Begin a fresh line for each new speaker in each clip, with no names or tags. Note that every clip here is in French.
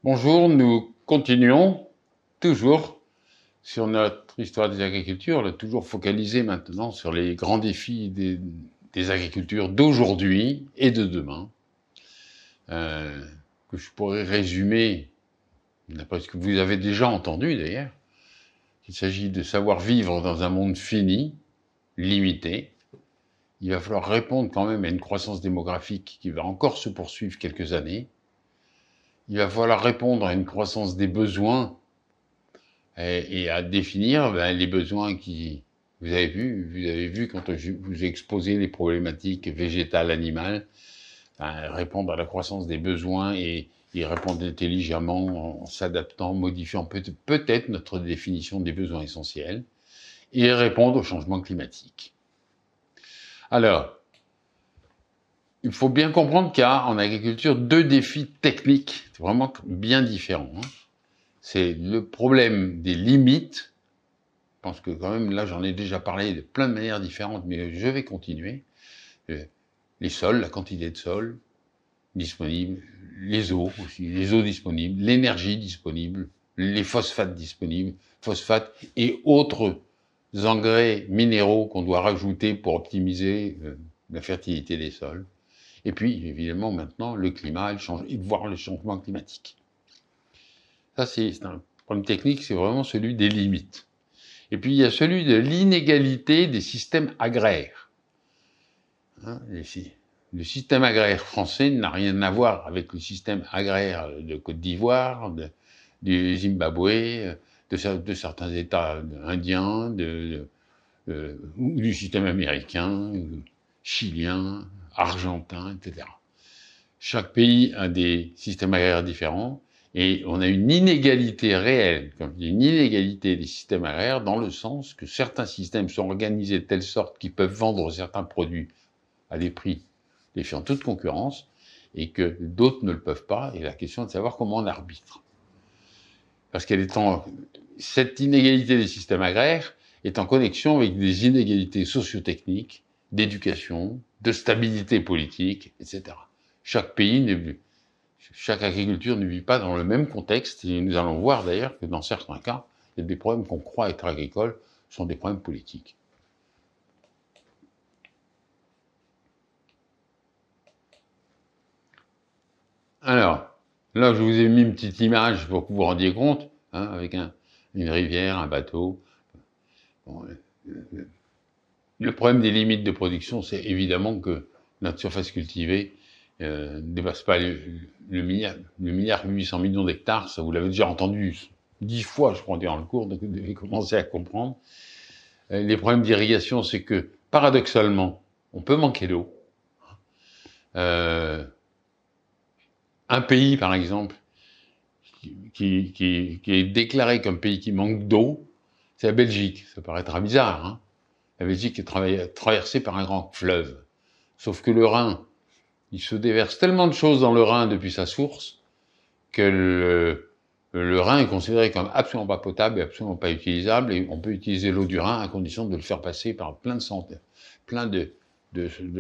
Bonjour, nous continuons toujours sur notre histoire des agricultures, là, toujours focalisé maintenant sur les grands défis des agricultures d'aujourd'hui et de demain, euh, que je pourrais résumer, d'après ce que vous avez déjà entendu d'ailleurs. Il s'agit de savoir vivre dans un monde fini, limité. Il va falloir répondre quand même à une croissance démographique qui va encore se poursuivre quelques années. Il va falloir répondre à une croissance des besoins et à définir les besoins qui... Vous avez vu quand je vous ai exposé les problématiques végétales, animales, répondre à la croissance des besoins et y répondre intelligemment en s'adaptant, modifiant peut-être notre définition des besoins essentiels et répondre au changement climatique. Alors, il faut bien comprendre qu'il y a en agriculture deux défis techniques vraiment bien différents. C'est le problème des limites. Je pense que quand même, là, j'en ai déjà parlé de plein de manières différentes, mais je vais continuer. Les sols, la quantité de sol disponible, les eaux aussi, les eaux disponibles, l'énergie disponible, les phosphates disponibles, phosphates et autres engrais minéraux qu'on doit rajouter pour optimiser la fertilité des sols. Et puis, évidemment, maintenant, le climat, voire le changement climatique. Ça, c'est un problème technique, c'est vraiment celui des limites. Et puis, il y a celui de l'inégalité des systèmes agraires. Le système agraire français n'a rien à voir avec le système agraire de Côte d'Ivoire, du Zimbabwe, de certains États indiens, ou du système américain, chilien, argentin, etc. Chaque pays a des systèmes agraires différents et on a une inégalité réelle, une inégalité des systèmes agraires dans le sens que certains systèmes sont organisés de telle sorte qu'ils peuvent vendre certains produits à des prix défiant toute concurrence et que d'autres ne le peuvent pas. Et la question est de savoir comment on arbitre. Parce cette inégalité des systèmes agraires est en connexion avec des inégalités socio-techniques, d'éducation, de stabilité politique, etc. Chaque agriculture ne vit pas dans le même contexte, et nous allons voir d'ailleurs que dans certains cas, il y a des problèmes qu'on croit être agricoles sont des problèmes politiques. Alors, là, je vous ai mis une petite image pour que vous vous rendiez compte, avec une rivière, un bateau. Bon, le problème des limites de production, c'est évidemment que notre surface cultivée ne dépasse pas le milliard 800 millions d'hectares. Ça, vous l'avez déjà entendu 10 fois, je crois, durant le cours, donc vous devez commencer à comprendre. Les problèmes d'irrigation, c'est que, paradoxalement, on peut manquer d'eau. Un pays, par exemple, qui est déclaré comme pays qui manque d'eau, c'est la Belgique. Ça paraîtra bizarre, hein. La Belgique est traversée par un grand fleuve. Sauf que le Rhin, il se déverse tellement de choses dans le Rhin depuis sa source que le Rhin est considéré comme absolument pas potable et absolument pas utilisable, et on peut utiliser l'eau du Rhin à condition de le faire passer par plein de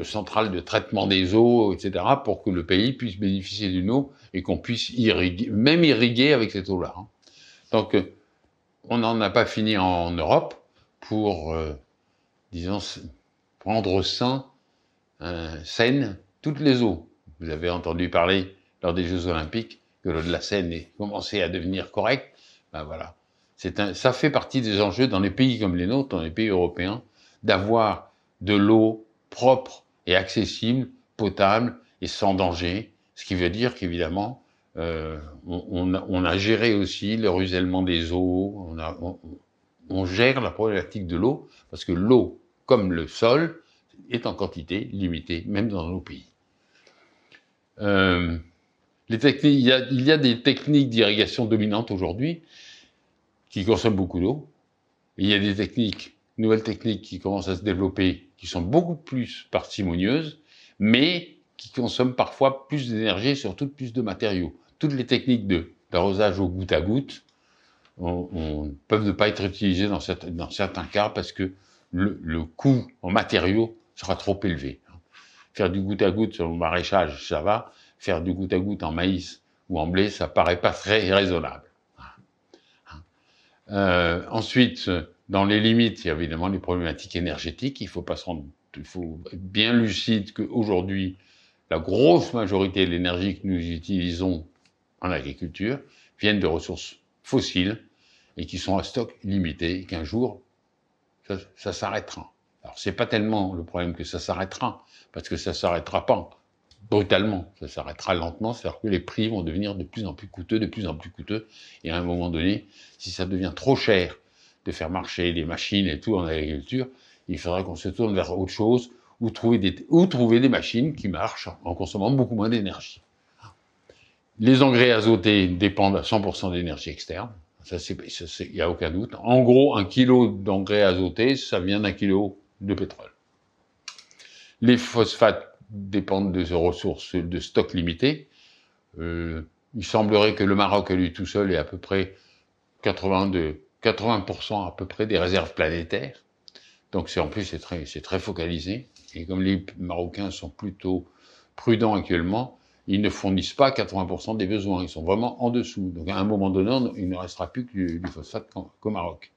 centrales de traitement des eaux, etc., pour que le pays puisse bénéficier d'une eau et qu'on puisse même irriguer avec cette eau-là. Donc, on n'en a pas fini en Europe pour, disons, prendre saine toutes les eaux. Vous avez entendu parler lors des Jeux Olympiques que l'eau de la Seine est commencé à devenir correcte. Ben voilà. Ça fait partie des enjeux dans les pays comme les nôtres, dans les pays européens, d'avoir de l'eau propre et accessible, potable et sans danger. Ce qui veut dire qu'évidemment, on a géré aussi le ruissellement des eaux, on gère la problématique de l'eau, parce que l'eau, comme le sol, est en quantité limitée, même dans nos pays. Il y a des techniques d'irrigation dominantes aujourd'hui qui consomment beaucoup d'eau. Il y a des nouvelles techniques qui commencent à se développer, qui sont beaucoup plus parcimonieuses, mais qui consomment parfois plus d'énergie et surtout plus de matériaux. Toutes les techniques d'arrosage au goutte à goutte peuvent ne pas être utilisées dans certains cas parce que le coût en matériaux sera trop élevé. Faire du goutte à goutte sur le maraîchage, ça va. Faire du goutte à goutte en maïs ou en blé, ça paraît pas très raisonnable. Ensuite, dans les limites, il y a évidemment les problématiques énergétiques. Il faut être bien lucide qu'aujourd'hui, la grosse majorité de l'énergie que nous utilisons en agriculture viennent de ressources fossiles et qui sont à stock limité et qu'un jour, ça s'arrêtera. Alors, c'est pas tellement le problème que ça s'arrêtera, parce que ça s'arrêtera pas brutalement, ça s'arrêtera lentement, c'est-à-dire que les prix vont devenir de plus en plus coûteux, et à un moment donné, si ça devient trop cher de faire marcher les machines et tout en agriculture, il faudra qu'on se tourne vers autre chose, ou trouver des machines qui marchent en consommant beaucoup moins d'énergie. Les engrais azotés dépendent à 100% d'énergie externe, ça, il n'y a aucun doute. En gros, 1 kilo d'engrais azotés, ça vient d'1 kilo de pétrole. Les phosphates dépendent de ressources de stock limité. Il semblerait que le Maroc, à lui tout seul, ait à peu près 80% à peu près des réserves planétaires. Donc en plus, c'est très focalisé. Et comme les Marocains sont plutôt prudents actuellement, ils ne fournissent pas 80% des besoins. Ils sont vraiment en dessous. Donc à un moment donné, il ne restera plus que du phosphate qu'au Maroc.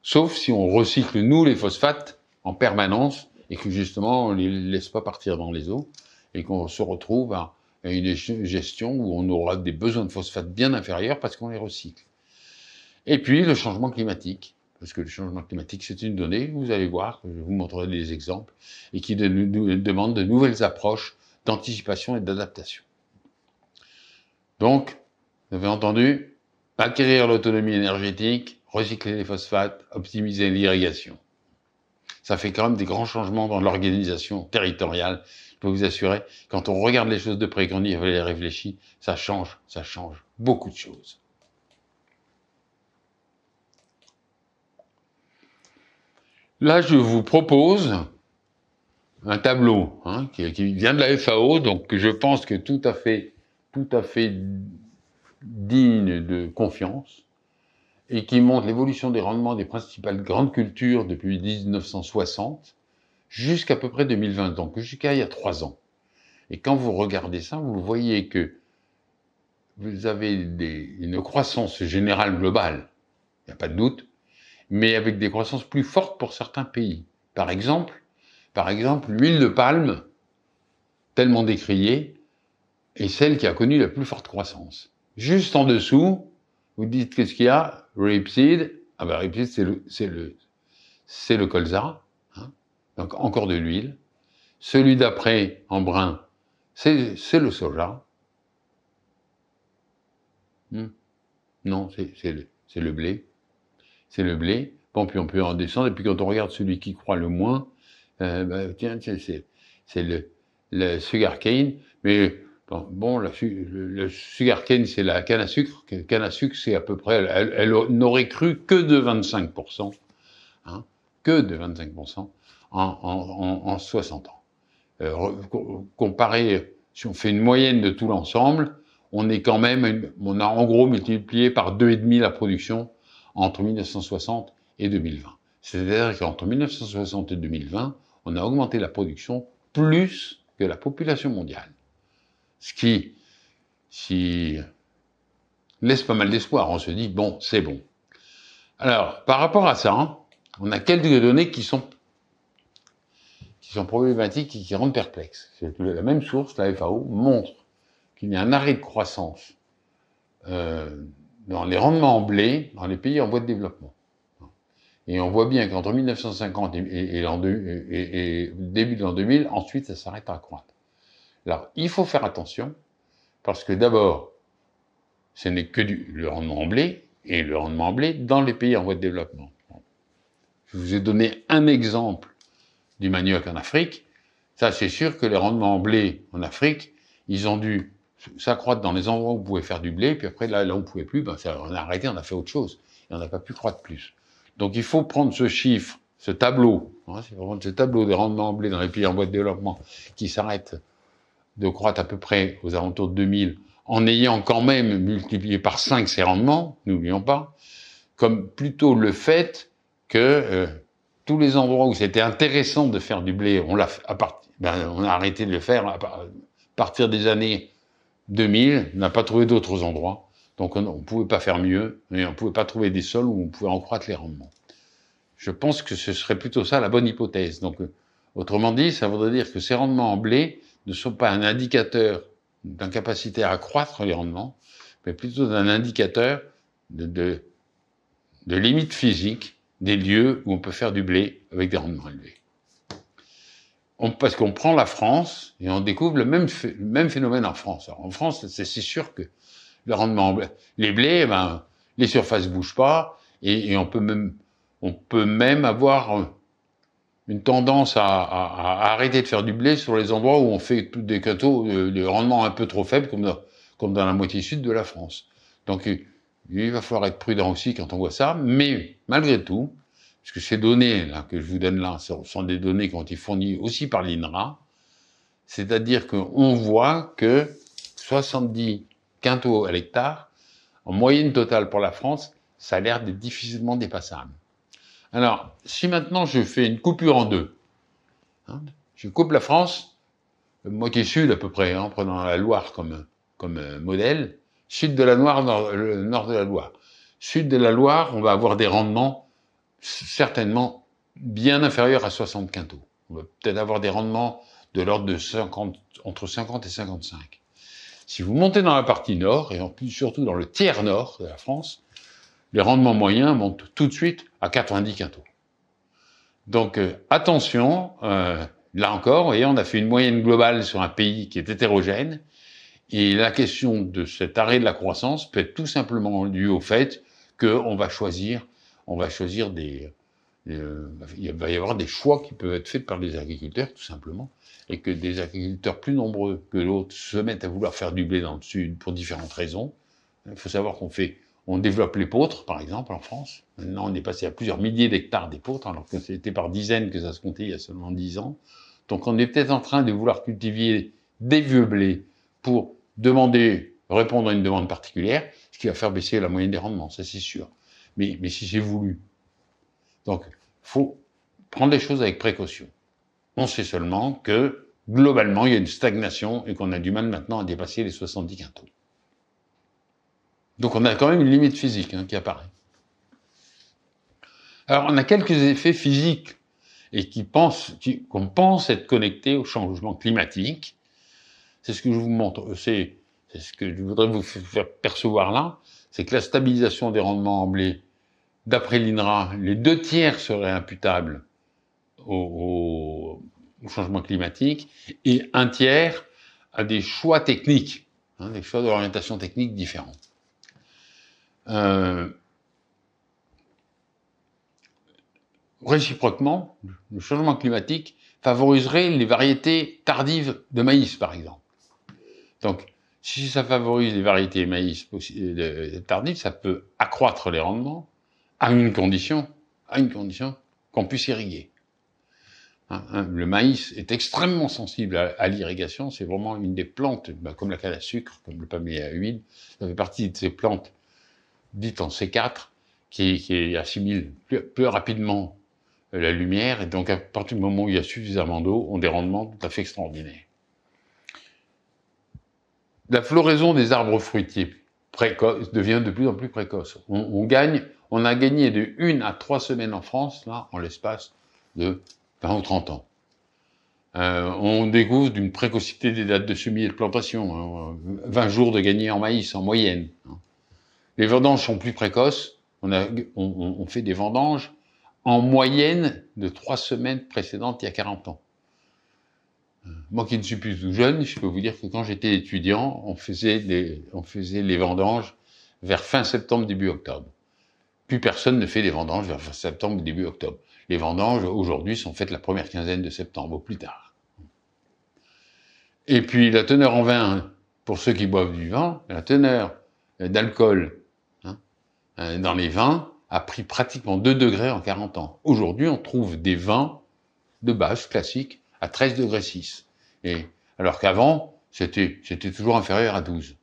Sauf si on recycle, nous, les phosphates en permanence et que justement, on ne les laisse pas partir dans les eaux et qu'on se retrouve à une gestion où on aura des besoins de phosphate bien inférieurs parce qu'on les recycle. Et puis, le changement climatique. Parce que le changement climatique, c'est une donnée, vous allez voir, je vous montrerai des exemples, et qui demande de nouvelles approches d'anticipation et d'adaptation. Donc, vous avez entendu, acquérir l'autonomie énergétique, recycler les phosphates, optimiser l'irrigation. Ça fait quand même des grands changements dans l'organisation territoriale. Je peux vous assurer, quand on regarde les choses de près, qu'on y réfléchit, ça change beaucoup de choses. Là, je vous propose un tableau qui vient de la FAO, donc que je pense que tout à fait digne de confiance, et qui montre l'évolution des rendements des principales grandes cultures depuis 1960 jusqu'à peu près 2020, donc jusqu'à il y a 3 ans. Et quand vous regardez ça, vous voyez que vous avez une croissance générale globale, il n'y a pas de doute, mais avec des croissances plus fortes pour certains pays. Par exemple, l'huile de palme, tellement décriée, est celle qui a connu la plus forte croissance. Juste en dessous, vous dites qu'est-ce qu'il y a? Rapeseed. Ah ben rapeseed, c'est le colza, donc encore de l'huile. Celui d'après, en brun, c'est le soja. Non, c'est le blé. C'est le blé. Bon, puis on peut en descendre. Et puis quand on regarde celui qui croît le moins, tiens, c'est le sugarcane. Mais bon, le sugarcane, c'est la canne à sucre. Canne à sucre, c'est à peu près, elle n'aurait cru que de 25%, que de 25% en 60 ans. Comparé, si on fait une moyenne de tout l'ensemble, on a en gros multiplié par 2,5 la production entre 1960 et 2020. C'est-à-dire qu'entre 1960 et 2020, on a augmenté la production plus que la population mondiale. Ce qui laisse pas mal d'espoir. On se dit, bon, c'est bon. Alors, par rapport à ça, on a quelques données qui sont problématiques et qui rendent perplexes. La même source, la FAO, montre qu'il y a un arrêt de croissance dans les rendements en blé dans les pays en voie de développement. Et on voit bien qu'entre 1950 et début de l'an 2000, ensuite, ça s'arrête à croître. Alors, il faut faire attention, parce que d'abord, ce n'est que le rendement en blé, et le rendement en blé dans les pays en voie de développement. Je vous ai donné un exemple du manioc en Afrique. Ça, c'est sûr que les rendements en blé en Afrique, ils ont dû s'accroître dans les endroits où on pouvait faire du blé, puis après, là où on pouvait plus, on a arrêté, on a fait autre chose, et on n'a pas pu croître plus. Donc il faut prendre ce chiffre, ce tableau, ce tableau des rendements en blé dans les pays en voie de développement, qui s'arrête de croître à peu près aux alentours de 2000, en ayant quand même multiplié par 5 ces rendements, n'oublions pas, comme plutôt le fait que tous les endroits où c'était intéressant de faire du blé, on a arrêté de le faire à partir des années 2000, n'a pas trouvé d'autres endroits. Donc on ne pouvait pas faire mieux, et on ne pouvait pas trouver des sols où on pouvait en croître les rendements. Je pense que ce serait plutôt ça la bonne hypothèse. Donc, autrement dit, ça voudrait dire que ces rendements en blé ne sont pas un indicateur d'incapacité à accroître les rendements, mais plutôt un indicateur de limite physique des lieux où on peut faire du blé avec des rendements élevés. Parce qu'on prend la France et on découvre le même phénomène en France. Alors, en France, c'est sûr que le rendement, les blés, ben, les surfaces ne bougent pas et on peut même avoir une tendance à arrêter de faire du blé sur les endroits où on fait des quintaux de rendement un peu trop faibles, comme dans la moitié sud de la France. Donc, il va falloir être prudent aussi quand on voit ça, mais malgré tout, puisque ces données là, que je vous donne là sont des données qui ont été fournies aussi par l'INRA, c'est-à-dire qu'on voit que 70 quintaux à l'hectare, en moyenne totale pour la France, ça a l'air d'être difficilement dépassable. Alors, si maintenant je fais une coupure en deux, hein, je coupe la France, moitié sud à peu près, en prenant la Loire comme modèle, sud de la Loire, nord de la Loire. Sud de la Loire, on va avoir des rendements certainement bien inférieurs à 60 quintaux. On va peut-être avoir des rendements de l'ordre de entre 50 et 55. Si vous montez dans la partie nord, et en plus surtout dans le tiers nord de la France, les rendements moyens montent tout de suite à 90 quintaux. Donc attention, là encore, vous voyez, on a fait une moyenne globale sur un pays qui est hétérogène, et la question de cet arrêt de la croissance peut être tout simplement due au fait qu'on va choisir il va y avoir des choix qui peuvent être faits par les agriculteurs, tout simplement, et que des agriculteurs plus nombreux que d'autres se mettent à vouloir faire du blé dans le sud pour différentes raisons. Il faut savoir on développe l'épeautre, par exemple, en France. Maintenant, on est passé à plusieurs milliers d'hectares d'épeautre, alors que c'était par dizaines que ça se comptait il y a seulement 10 ans. Donc, on est peut-être en train de vouloir cultiver des vieux blés pour répondre à une demande particulière, ce qui va faire baisser la moyenne des rendements, ça c'est sûr. Mais si c'est voulu. Donc, faut prendre les choses avec précaution. On sait seulement que, globalement, il y a une stagnation et qu'on a du mal maintenant à dépasser les 70 quintaux. Donc on a quand même une limite physique qui apparaît. Alors on a quelques effets physiques et qu'on pense être connectés au changement climatique. C'est ce que je vous montre, c'est ce que je voudrais vous faire percevoir là, c'est que la stabilisation des rendements en blé, d'après l'INRA, les 2/3 seraient imputables au changement climatique et 1/3 à des choix techniques, des choix d'orientation technique différents. Réciproquement, le changement climatique favoriserait les variétés tardives de maïs, par exemple. Donc, si ça favorise les variétés maïs tardives, ça peut accroître les rendements à une condition qu'on puisse irriguer. Le maïs est extrêmement sensible à l'irrigation, c'est vraiment une des plantes, comme la canne à sucre, comme le palmier à huile, ça fait partie de ces plantes dites en C4, qui assimilent plus rapidement la lumière, et donc à partir du moment où il y a suffisamment d'eau, ont des rendements tout à fait extraordinaires. La floraison des arbres fruitiers devient de plus en plus précoce. On a gagné de 1 à 3 semaines en France, là, en l'espace de 20 ou 30 ans. On découvre d'une précocité des dates de semis et de plantation, 20 jours de gagné en maïs, en moyenne. Les vendanges sont plus précoces, on fait des vendanges en moyenne de 3 semaines précédentes il y a 40 ans. Moi qui ne suis plus tout jeune, je peux vous dire que quand j'étais étudiant, on faisait les vendanges vers fin septembre, début octobre. Plus personne ne fait des vendanges vers fin septembre, début octobre. Les vendanges, aujourd'hui, sont faites la première quinzaine de septembre, au plus tard. Et puis, la teneur en vin, pour ceux qui boivent du vin, la teneur d'alcool dans les vins a pris pratiquement 2 degrés en 40 ans. Aujourd'hui, on trouve des vins de base classiques à 13,6 degrés. Alors qu'avant, c'était toujours inférieur à 12.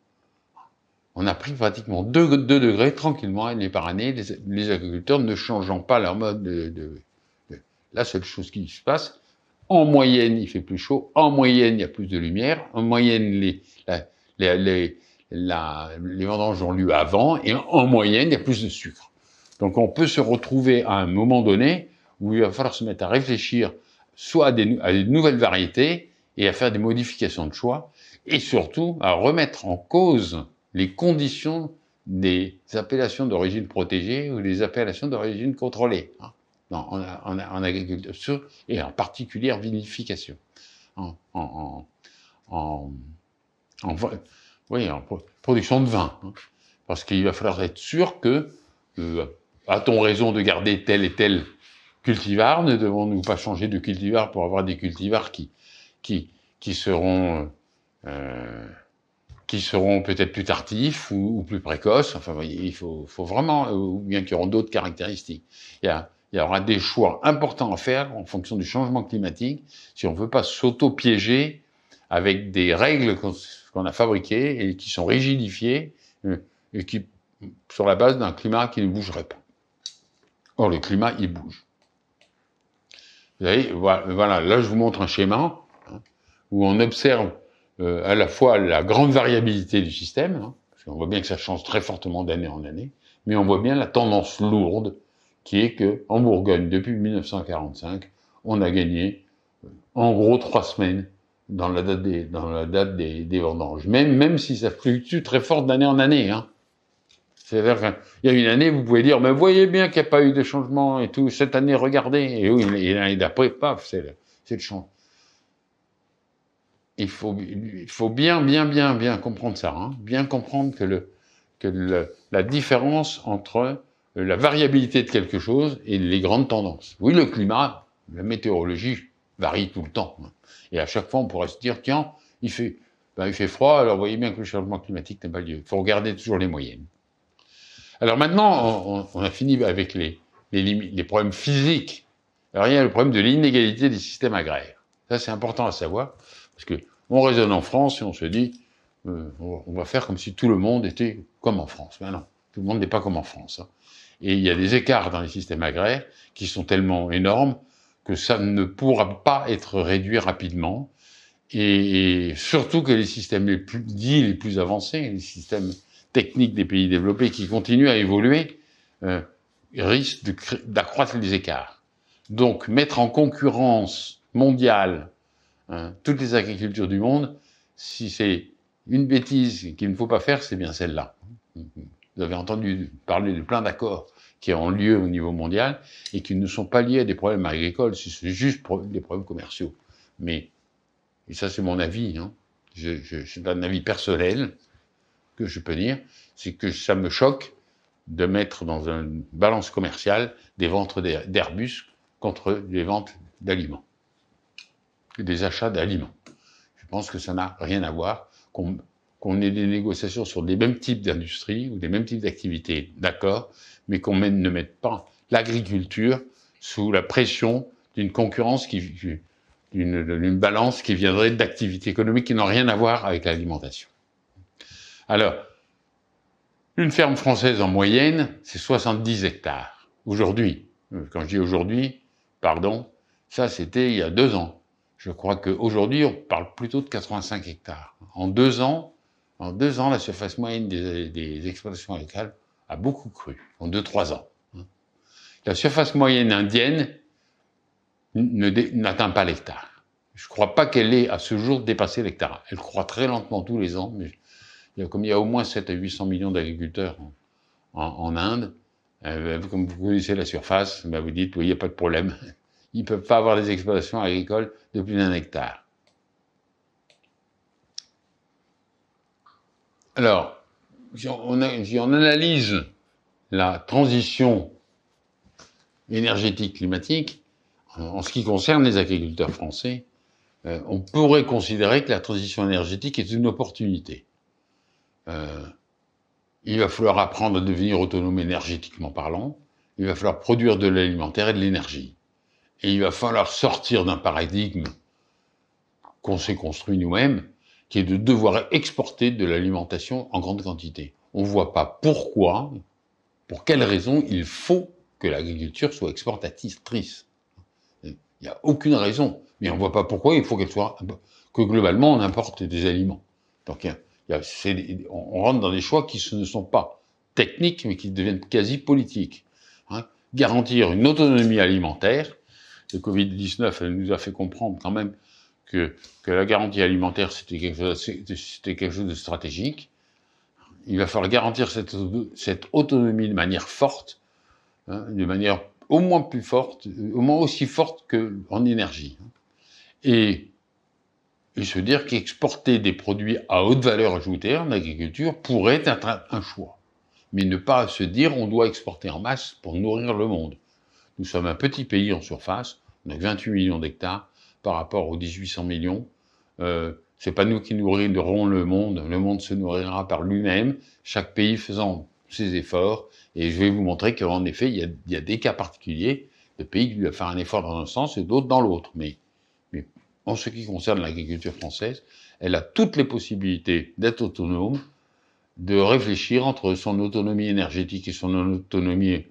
On a pris pratiquement 2 degrés tranquillement année par année, les agriculteurs ne changeant pas leur mode La seule chose qui se passe, en moyenne, il fait plus chaud, en moyenne, il y a plus de lumière, en moyenne, les vendanges ont lieu avant, et en moyenne, il y a plus de sucre. Donc on peut se retrouver à un moment donné où il va falloir se mettre à réfléchir soit à des nouvelles variétés et à faire des modifications de choix, et surtout à remettre en cause les conditions des appellations d'origine protégée ou des appellations d'origine contrôlée, hein, en agriculture, et en particulier en vinification, en production de vin. Hein, parce qu'il va falloir être sûr que, a-t-on raison de garder tel et tel cultivar? Ne devons-nous pas changer de cultivar pour avoir des cultivars qui seront peut-être plus tardifs ou plus précoces? Enfin, il faut vraiment, ou bien qui auront d'autres caractéristiques. Il y aura des choix importants à faire en fonction du changement climatique si on ne veut pas s'auto-piéger avec des règles qu'on a fabriquées et qui sont rigidifiées et qui, sur la base d'un climat qui ne bougerait pas. Or, le climat, il bouge. Vous voyez, voilà, là, je vous montre un schéma, hein, où on observe à la fois la grande variabilité du système, hein, parce qu'on voit bien que ça change très fortement d'année en année, mais on voit bien la tendance lourde, qui est que en Bourgogne, depuis 1945, on a gagné, en gros, 3 semaines dans la date des vendanges. Même si ça fluctue très fort d'année en année, hein. C'est-à-dire qu'il y a une année, vous pouvez dire, mais voyez bien qu'il n'y a pas eu de changement et tout. Cette année, regardez. Et oui, l'année d'après, paf, c'est le changement. Il faut bien comprendre ça, hein. Bien comprendre que la différence entre la variabilité de quelque chose et les grandes tendances. Oui, le climat, la météorologie varie tout le temps, hein. Et à chaque fois, on pourrait se dire, tiens, il fait froid, alors vous voyez bien que le changement climatique n'a pas lieu. Il faut regarder toujours les moyennes. Alors maintenant, on a fini avec les problèmes physiques. Alors il y a le problème de l'inégalité des systèmes agraires. Ça, c'est important à savoir, parce que on raisonne en France et on se dit, on va faire comme si tout le monde était comme en France. Ben non, tout le monde n'est pas comme en France, hein. Et il y a des écarts dans les systèmes agraires qui sont tellement énormes que ça ne pourra pas être réduit rapidement. Et surtout que les systèmes les plus avancés, les systèmes techniques des pays développés qui continuent à évoluer, risquent d'accroître les écarts. Donc, mettre en concurrence mondiale toutes les agricultures du monde, si c'est une bêtise qu'il ne faut pas faire, c'est bien celle-là. Vous avez entendu parler de plein d'accords qui ont lieu au niveau mondial et qui ne sont pas liés à des problèmes agricoles, c'est juste des problèmes commerciaux. Mais, et ça c'est mon avis, hein, c'est un avis personnel que je peux dire, c'est que ça me choque de mettre dans une balance commerciale des ventes d'Airbus contre des ventes d'aliments, des achats d'aliments. Je pense que ça n'a rien à voir, qu'on ait des négociations sur des mêmes types d'industries ou des mêmes types d'activités, d'accord, mais qu'on ne mette pas l'agriculture sous la pression d'une concurrence d'une balance qui viendrait d'activités économiques qui n'ont rien à voir avec l'alimentation. Alors, une ferme française en moyenne, c'est 70 hectares. Aujourd'hui, quand je dis aujourd'hui, pardon, ça c'était il y a 2 ans. Je crois qu'aujourd'hui, on parle plutôt de 85 hectares. En 2 ans, la surface moyenne des exploitations agricoles a beaucoup cru, en 2-3 ans. La surface moyenne indienne n'atteint pas l'hectare. Je ne crois pas qu'elle ait à ce jour dépassé l'hectare. Elle croît très lentement tous les ans, mais comme il y a au moins 7 à 800 millions d'agriculteurs en Inde, comme vous connaissez la surface, ben vous dites, oui, il n'y a pas de problème. Ils ne peuvent pas avoir des exploitations agricoles de plus d'1 hectare. Alors, si on analyse la transition énergétique climatique, en ce qui concerne les agriculteurs français, on pourrait considérer que la transition énergétique est une opportunité. Il va falloir apprendre à devenir autonome énergétiquement parlant, il va falloir produire de l'alimentaire et de l'énergie. Et il va falloir sortir d'un paradigme qu'on s'est construit nous-mêmes, qui est de devoir exporter de l'alimentation en grande quantité. On ne voit pas pourquoi, pour quelles raisons il faut que l'agriculture soit exportatrice. Il n'y a aucune raison, mais on ne voit pas pourquoi il faut que globalement on importe des aliments. Donc il On rentre dans des choix qui ne sont pas techniques, mais qui deviennent quasi politiques. Hein. Garantir une autonomie alimentaire. Le Covid-19, elle nous a fait comprendre quand même que la garantie alimentaire, c'était quelque chose de stratégique. Il va falloir garantir cette autonomie de manière forte, hein, de manière au moins plus forte, au moins aussi forte qu'en énergie. Et se dire qu'exporter des produits à haute valeur ajoutée en agriculture pourrait être un choix. Mais ne pas se dire on doit exporter en masse pour nourrir le monde. Nous sommes un petit pays en surface, on a 28 millions d'hectares par rapport aux 1800 millions. C'est pas nous qui nourrirons le monde se nourrira par lui-même, chaque pays faisant ses efforts. Et je vais vous montrer qu'en effet, il y a des cas particuliers de pays qui doivent faire un effort dans un sens et d'autres dans l'autre. Mais en ce qui concerne l'agriculture française, elle a toutes les possibilités d'être autonome, de réfléchir entre son autonomie énergétique et son autonomie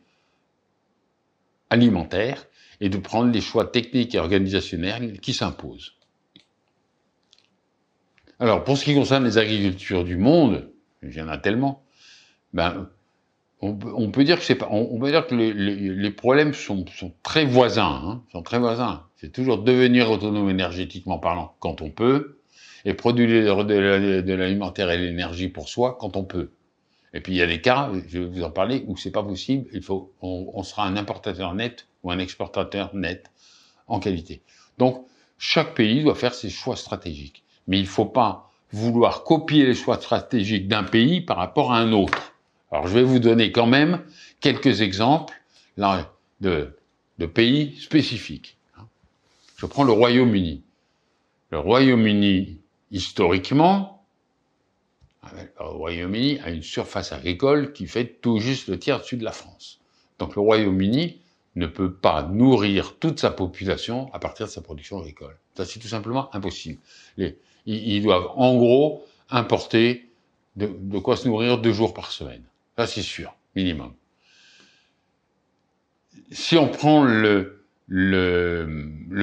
alimentaire, et de prendre les choix techniques et organisationnels qui s'imposent. Alors, pour ce qui concerne les agricultures du monde, il y en a tellement, on peut dire que les problèmes sont très voisins, hein, sont très voisins. C'est toujours devenir autonome énergétiquement parlant quand on peut, et produire de l'alimentaire et de l'énergie pour soi quand on peut. Et puis il y a des cas, je vais vous en parler, où c'est pas possible. On sera un importateur net ou un exportateur net en qualité. Donc chaque pays doit faire ses choix stratégiques, mais il ne faut pas vouloir copier les choix stratégiques d'un pays par rapport à un autre. Alors je vais vous donner quand même quelques exemples là, de pays spécifiques. Je prends le Royaume-Uni. Le Royaume-Uni, historiquement, le Royaume-Uni a une surface agricole qui fait tout juste le tiers dessus de la France. Donc le Royaume-Uni ne peut pas nourrir toute sa population à partir de sa production agricole. Ça, c'est tout simplement impossible. Ils doivent en gros importer de quoi se nourrir 2 jours par semaine. Ça, c'est sûr, minimum. Si on prend le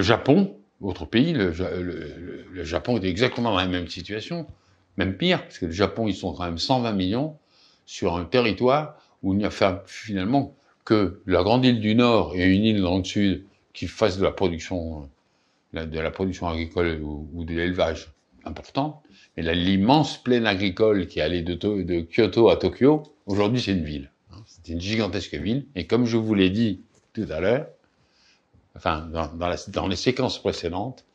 Japon, autre pays, le Japon est exactement dans la même situation, même pire, parce que le Japon, ils sont quand même 120 millions sur un territoire où il n'y a finalement que la grande île du Nord et une île dans le Sud qui fassent de la production agricole ou de l'élevage important. Mais l'immense plaine agricole qui allait de Kyoto à Tokyo, aujourd'hui c'est une ville. C'est une gigantesque ville. Et comme je vous l'ai dit tout à l'heure, enfin dans les séquences précédentes,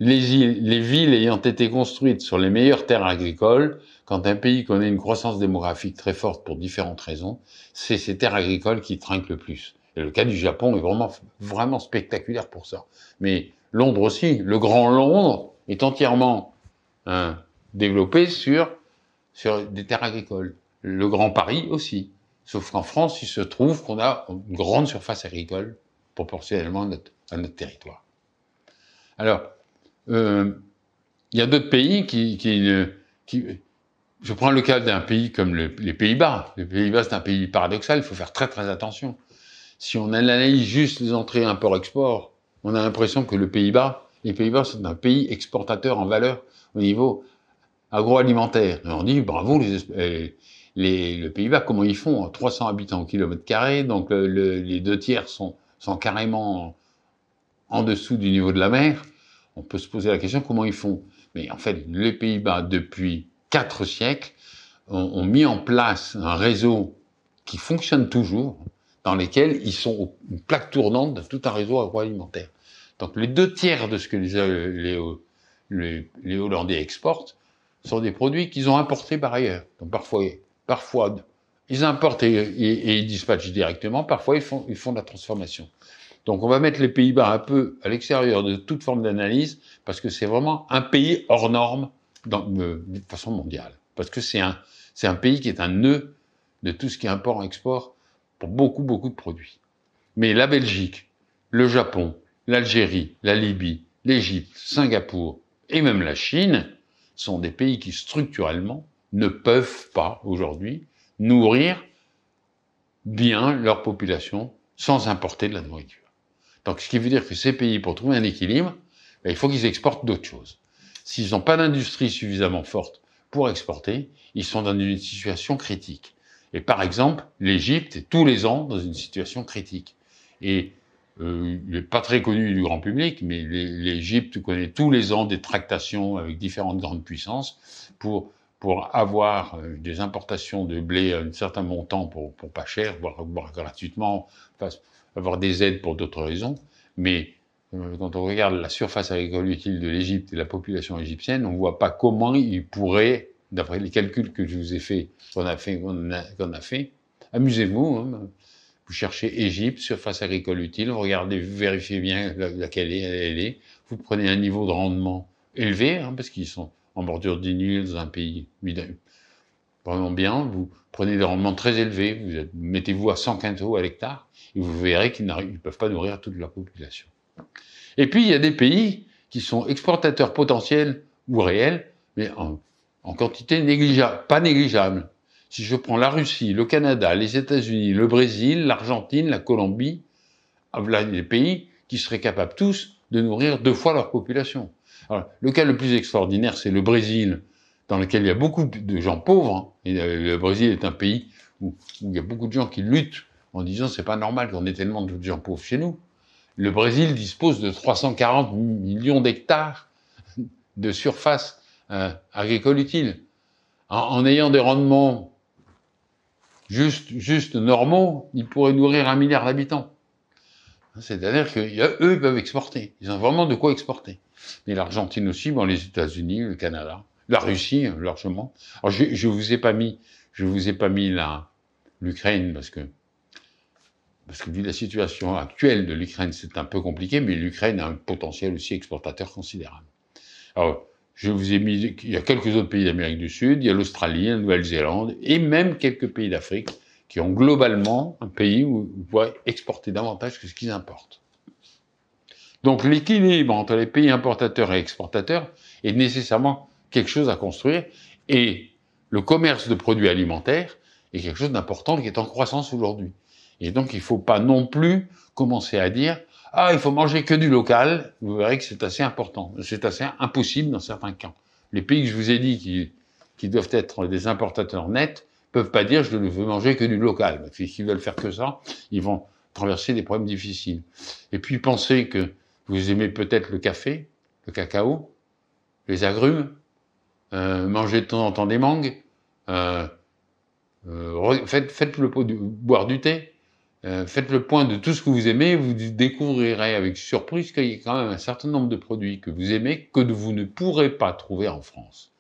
les villes ayant été construites sur les meilleures terres agricoles, quand un pays connaît une croissance démographique très forte pour différentes raisons, c'est ces terres agricoles qui trinquent le plus. Et le cas du Japon est vraiment spectaculaire pour ça. Mais Londres aussi, le Grand Londres est entièrement développé sur des terres agricoles. Le Grand Paris aussi. Sauf qu'en France, il se trouve qu'on a une grande surface agricole proportionnellement à notre territoire. Alors, il y a d'autres pays je prends le cas d'un pays comme les Pays-Bas. Les Pays-Bas, c'est un pays paradoxal, il faut faire très très attention. Si on analyse juste les entrées import-export, on a l'impression que les Pays-Bas, c'est un pays exportateur en valeur au niveau agroalimentaire. Et on dit, bravo, les Pays-Bas, comment ils font? 300 habitants au kilomètre carré, donc les 2 tiers sont carrément en dessous du niveau de la mer. On peut se poser la question, comment ils font? Mais en fait, les Pays-Bas, depuis 4 siècles, ont mis en place un réseau qui fonctionne toujours, dans lesquels ils sont une plaque tournante de tout un réseau agroalimentaire. Donc les 2 tiers de ce que les Hollandais exportent sont des produits qu'ils ont importés par ailleurs. Donc parfois ils importent et ils dispatchent directement, parfois ils font de la transformation. Donc on va mettre les Pays-Bas un peu à l'extérieur de toute forme d'analyse, parce que c'est vraiment un pays hors norme de façon mondiale. Parce que c'est un pays qui est un nœud de tout ce qui est import-export pour beaucoup, beaucoup de produits. Mais la Belgique, le Japon, l'Algérie, la Libye, l'Égypte, Singapour et même la Chine sont des pays qui structurellement ne peuvent pas aujourd'hui nourrir bien leur population sans importer de la nourriture. Donc ce qui veut dire que ces pays, pour trouver un équilibre, il faut qu'ils exportent d'autres choses. S'ils n'ont pas d'industrie suffisamment forte pour exporter, ils sont dans une situation critique. Et par exemple, l'Égypte est tous les ans dans une situation critique. Et il n'est pas très connu du grand public, mais l'Égypte connaît tous les ans des tractations avec différentes grandes puissances pour avoir des importations de blé à un certain montant pour pas cher, voire gratuitement, enfin, avoir des aides pour d'autres raisons. Mais quand on regarde la surface agricole utile de l'Égypte et la population égyptienne, on ne voit pas comment ils pourraient, d'après les calculs que je vous ai faits, qu'on a fait, amusez-vous, hein, vous cherchez Égypte, surface agricole utile, vous regardez, vous vérifiez bien laquelle elle est, vous prenez un niveau de rendement élevé, hein, parce qu'ils sont en bordure du Nil, dans un pays vraiment bien, vous prenez des rendements très élevés, mettez-vous à 100 quintaux à l'hectare, et vous verrez qu'ils ne peuvent pas nourrir toute la population. Et puis, il y a des pays qui sont exportateurs potentiels ou réels, mais en quantité négligeable, pas négligeable. Si je prends la Russie, le Canada, les États-Unis, le Brésil, l'Argentine, la Colombie, voilà des pays qui seraient capables tous de nourrir 2 fois leur population. Alors, le cas le plus extraordinaire, c'est le Brésil, dans lequel il y a beaucoup de gens pauvres. Hein. Et le Brésil est un pays où il y a beaucoup de gens qui luttent en disant c'est pas normal qu'on ait tellement de gens pauvres chez nous. Le Brésil dispose de 340 millions d'hectares de surface agricole utile. En ayant des rendements juste normaux, ils pourraient nourrir 1 milliard d'habitants. C'est-à-dire qu'eux, ils peuvent exporter. Ils ont vraiment de quoi exporter. Mais l'Argentine aussi, bon, les États-Unis, le Canada, la Russie, largement. Alors, je vous ai pas mis l'Ukraine parce que vu la situation actuelle de l'Ukraine, c'est un peu compliqué, mais l'Ukraine a un potentiel aussi exportateur considérable. Alors, je vous ai mis, il y a quelques autres pays d'Amérique du Sud, il y a l'Australie, la Nouvelle-Zélande, et même quelques pays d'Afrique, qui ont globalement un pays où ils pourraient exporter davantage que ce qu'ils importent. Donc l'équilibre entre les pays importateurs et exportateurs est nécessairement quelque chose à construire, et le commerce de produits alimentaires est quelque chose d'important qui est en croissance aujourd'hui. Et donc il ne faut pas non plus commencer à dire « Ah, il faut manger que du local », vous verrez que c'est assez important, c'est assez impossible dans certains cas. Les pays que je vous ai dit qui doivent être des importateurs nets peuvent pas dire « Je ne veux manger que du local », parce que s'ils veulent faire que ça, ils vont traverser des problèmes difficiles. Et puis pensez que vous aimez peut-être le café, le cacao, les agrumes, manger de temps en temps des mangues, faites boire du thé, faites le point de tout ce que vous aimez, vous découvrirez avec surprise qu'il y a quand même un certain nombre de produits que vous aimez que vous ne pourrez pas trouver en France.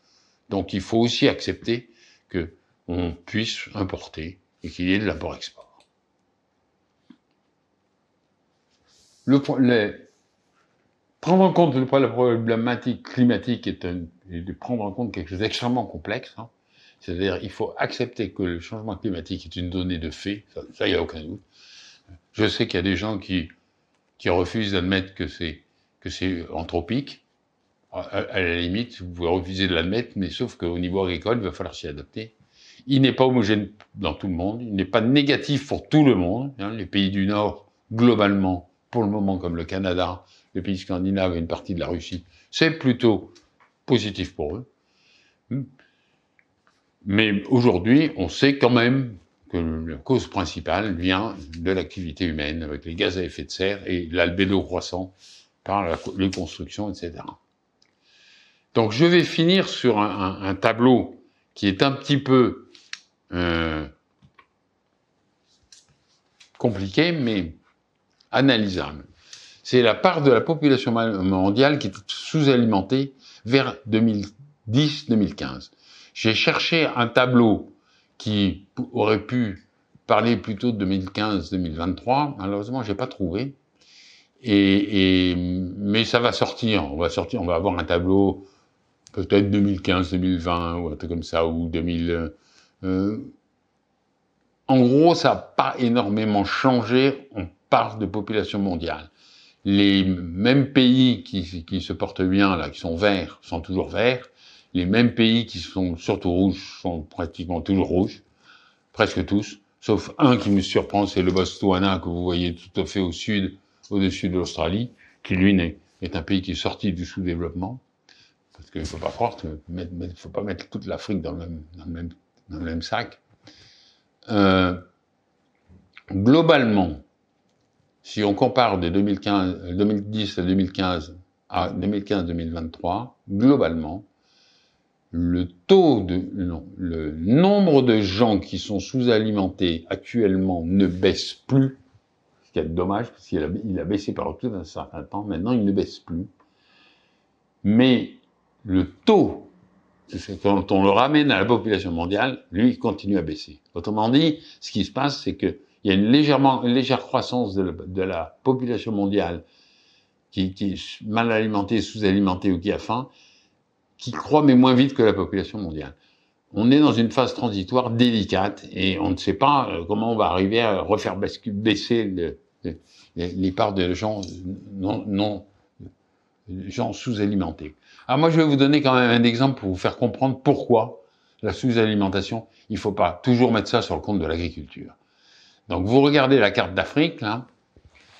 Donc il faut aussi accepter qu'on puisse importer et qu'il y ait de l'import-export. Prendre en compte la problématique climatique et de prendre en compte quelque chose d'extrêmement complexe. Hein. C'est-à-dire, il faut accepter que le changement climatique est une donnée de fait. Ça, il n'y a aucun doute. Je sais qu'il y a des gens qui refusent d'admettre que c'est anthropique. À la limite, vous pouvez refuser de l'admettre, mais sauf qu'au niveau agricole, il va falloir s'y adapter. Il n'est pas homogène dans tout le monde. Il n'est pas négatif pour tout le monde. Hein. Les pays du Nord, globalement, pour le moment, comme le Canada, les pays scandinaves et une partie de la Russie, c'est plutôt positif pour eux. Mais aujourd'hui, on sait quand même que la cause principale vient de l'activité humaine, avec les gaz à effet de serre et l'albédo croissant par les constructions, etc. Donc je vais finir sur un tableau qui est un petit peu compliqué, mais analysable. C'est la part de la population mondiale qui est sous-alimentée vers 2010-2015. J'ai cherché un tableau qui aurait pu parler plutôt de 2015-2023. Malheureusement, j'ai pas trouvé. Mais ça va sortir. On va avoir un tableau peut-être 2015-2020 ou un truc comme ça, ou 2000. En gros, ça n'a pas énormément changé en part de population mondiale. Les mêmes pays qui se portent bien, là, qui sont verts, sont toujours verts. Les mêmes pays qui sont surtout rouges sont pratiquement toujours rouges, presque tous, sauf un qui me surprend, c'est le Botswana que vous voyez tout à fait au sud, au-dessus de l'Australie, qui lui est un pays qui est sorti du sous-développement, parce qu'il ne faut pas croire faut pas mettre toute l'Afrique dans le même sac. Globalement, si on compare de 2010 à 2015 à 2015-2023, globalement, le nombre de gens qui sont sous-alimentés actuellement ne baisse plus, ce qui est dommage, parce qu'il a baissé pendant tout un certain temps, maintenant il ne baisse plus. Mais le taux, quand on le ramène à la population mondiale, lui, il continue à baisser. Autrement dit, ce qui se passe, c'est qu'il y a une légère croissance de la population mondiale qui est mal alimentée, sous-alimentée ou qui a faim, qui croît mais moins vite que la population mondiale. On est dans une phase transitoire délicate et on ne sait pas comment on va arriver à refaire baisser les parts de gens gens sous-alimentés. Alors moi, je vais vous donner quand même un exemple pour vous faire comprendre pourquoi la sous-alimentation, il ne faut pas toujours mettre ça sur le compte de l'agriculture. Donc vous regardez la carte d'Afrique, là,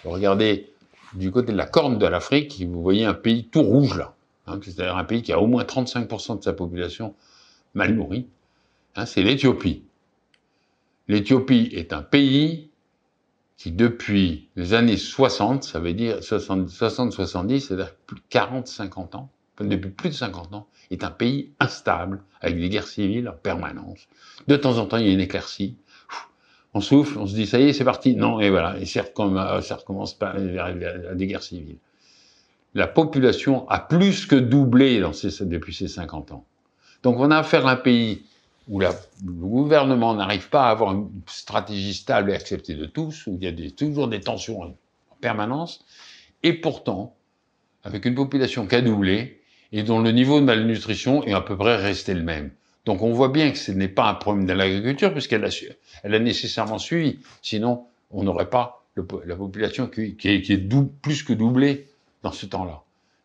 vous regardez du côté de la corne de l'Afrique, vous voyez un pays tout rouge là, hein, c'est-à-dire un pays qui a au moins 35% de sa population mal nourrie, hein, c'est l'Éthiopie. L'Éthiopie est un pays qui, depuis les années 60, ça veut dire 60-70, c'est-à-dire plus de 40-50 ans, depuis plus de 50 ans, est un pays instable, avec des guerres civiles en permanence. De temps en temps, il y a une éclaircie. On souffle, on se dit, ça y est, c'est parti. Non, et voilà, et ça recommence vers des guerres civiles. La population a plus que doublé depuis ces 50 ans. Donc on a affaire à un pays où le gouvernement n'arrive pas à avoir une stratégie stable et acceptée de tous, où il y a toujours des tensions en permanence, et pourtant, avec une population qui a doublé, et dont le niveau de malnutrition est à peu près resté le même. Donc on voit bien que ce n'est pas un problème de l'agriculture, puisqu'elle a nécessairement suivi. Sinon, on n'aurait pas la population qui est plus que doublée dans ce temps-là.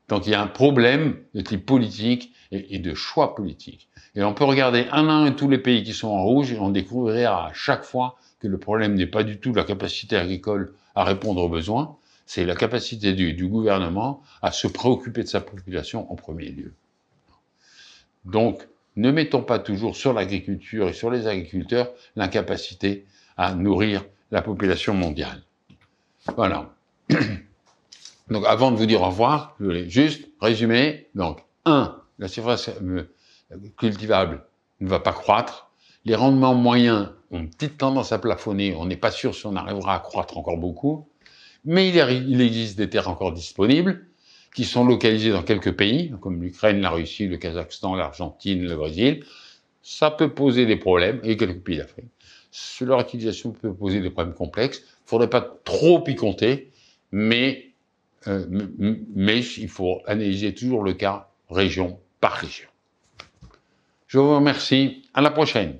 Donc il y a un problème de type politique et de choix politique. Et on peut regarder un à un tous les pays qui sont en rouge et on découvrira à chaque fois que le problème n'est pas du tout la capacité agricole à répondre aux besoins, c'est la capacité du gouvernement à se préoccuper de sa population en premier lieu. Donc, ne mettons pas toujours sur l'agriculture et sur les agriculteurs l'incapacité à nourrir la population mondiale. Voilà. Donc, avant de vous dire au revoir, je voulais juste résumer. Donc, 1. La surface cultivable ne va pas croître. Les rendements moyens ont une petite tendance à plafonner. On n'est pas sûr si on arrivera à croître encore beaucoup. Mais il existe des terres encore disponibles qui sont localisées dans quelques pays, comme l'Ukraine, la Russie, le Kazakhstan, l'Argentine, le Brésil. Ça peut poser des problèmes, et quelques pays d'Afrique. Leur utilisation peut poser des problèmes complexes. Il ne faudrait pas trop y compter, mais il faut analyser toujours le cas région par région. Je vous remercie. À la prochaine.